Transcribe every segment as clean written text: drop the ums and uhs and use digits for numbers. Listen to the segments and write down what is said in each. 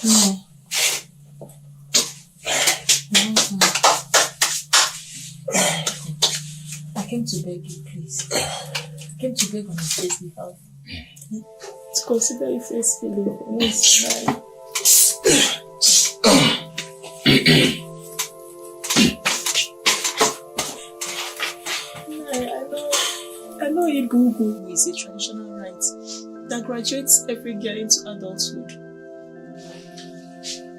No. I came to beg you, please. I came to beg on your face behalf. To consider your face feeling for me is mine. I know Ibugu is a traditional rite that graduates every girl into adulthood.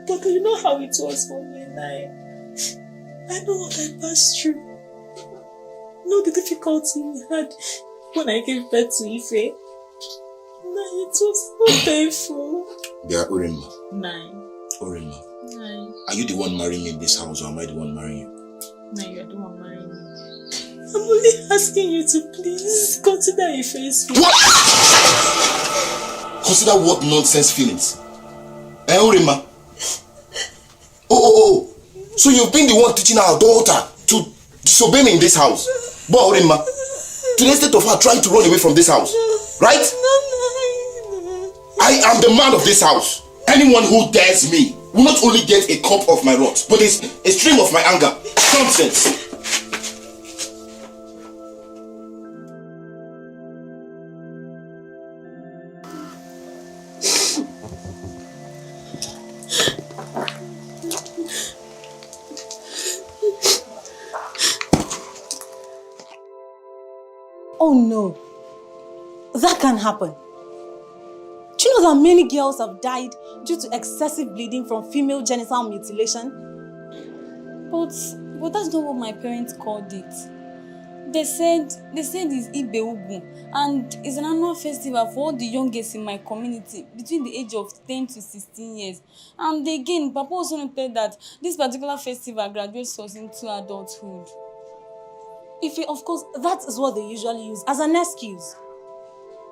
But you know how it was for me and I know what I passed through. Know the difficulty I had when I gave birth to Ife. It was so painful. Yeah, Urimma. 9. Urimma. 9. Are you the one marrying me in this house, or am I the one marrying you? No, you're the one marrying me. I'm only asking you to please consider Ife's feelings. What? Consider what nonsense feelings? Urimma? Oh. So you've been the one teaching our daughter to disobey me in this house? But Urimma, to the extent of her trying to run away from this house, right? I am the man of this house. Anyone who dares me will not only get a cup of my wrath, but a stream of my anger. Nonsense. Oh no, that can happen. Do you know that many girls have died due to excessive bleeding from female genital mutilation? But that's not what my parents called it. They said it's Ibeugu, and it's an annual festival for all the young girls in my community between the age of 10 to 16 years. And again, Papa also noted that this particular festival graduates us into adulthood. Of course, that is what they usually use as an excuse.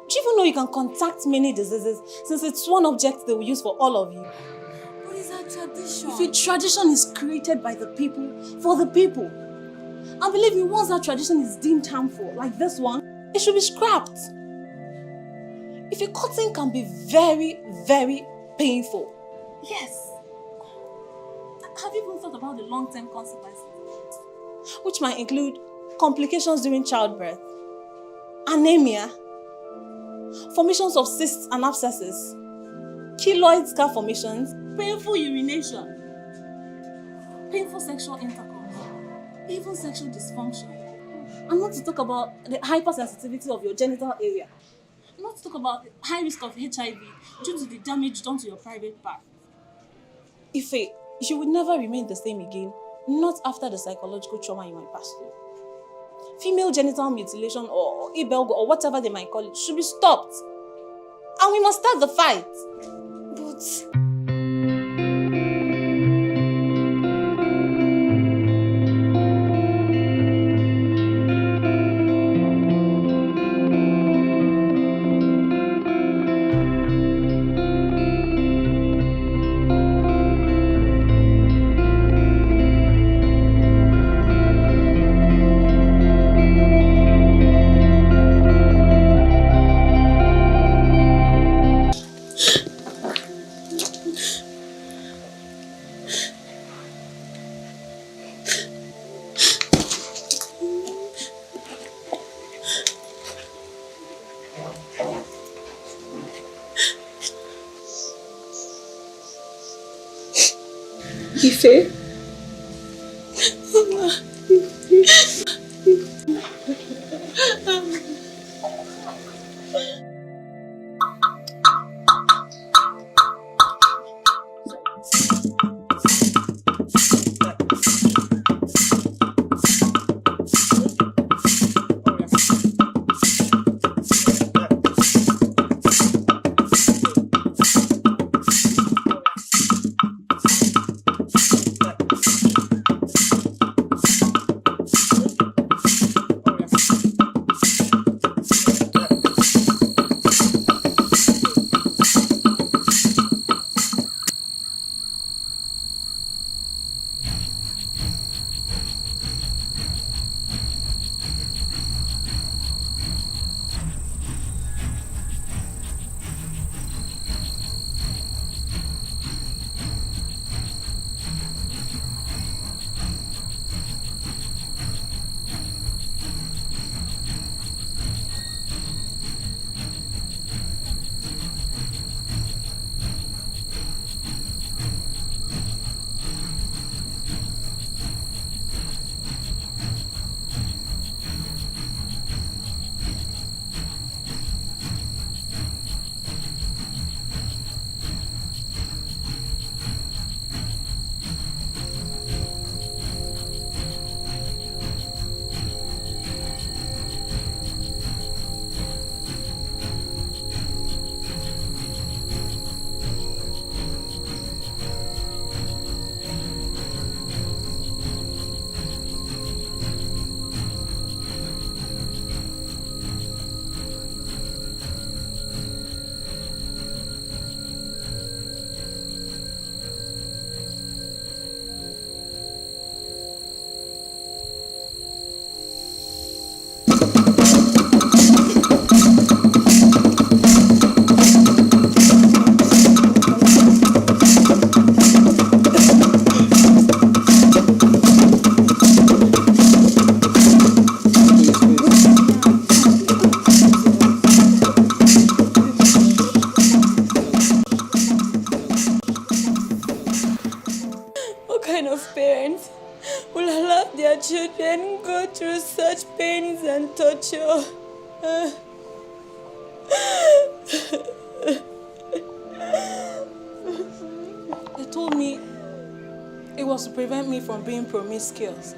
Do you even know you can contact many diseases since it's one object they will use for all of you? But it's a tradition. If a tradition is created by the people, for the people, and believe me, once that tradition is deemed harmful, like this one, it should be scrapped. If a cutting can be very, very painful, yes. Have you even thought about the long-term consequences? Which might include complications during childbirth, anemia, formations of cysts and abscesses, keloid scar formations, painful urination, painful sexual intercourse, even sexual dysfunction. And not to talk about the hypersensitivity of your genital area. Not to talk about the high risk of HIV due to the damage done to your private part. Ife, you would never remain the same again, not after the psychological trauma you might pass through. Female genital mutilation or Ibelgo or whatever they might call it should be stopped. And we must start the fight. But Ife? children go through such pains and torture. They told me it was to prevent me from being promiscuous.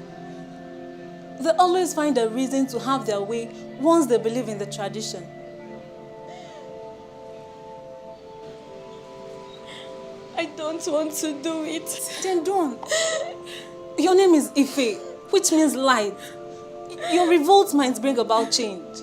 They always find a reason to have their way once they believe in the tradition. I don't want to do it. Then don't. Your name is Ife, which means light. Your revolt might bring about change.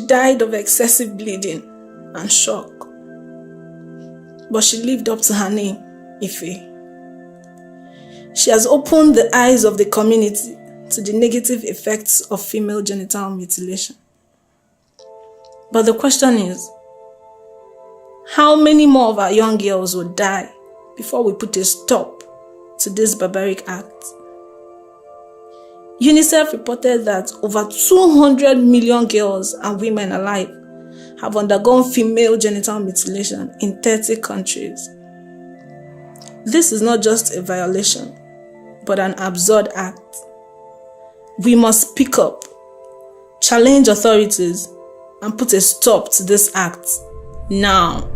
Died of excessive bleeding and shock. But she lived up to her name, Ife. She has opened the eyes of the community to the negative effects of female genital mutilation. But the question is, how many more of our young girls will die before we put a stop to this barbaric act? UNICEF reported that over 200 million girls and women alive have undergone female genital mutilation in 30 countries. This is not just a violation, but an absurd act. We must speak up, challenge authorities, and put a stop to this act now.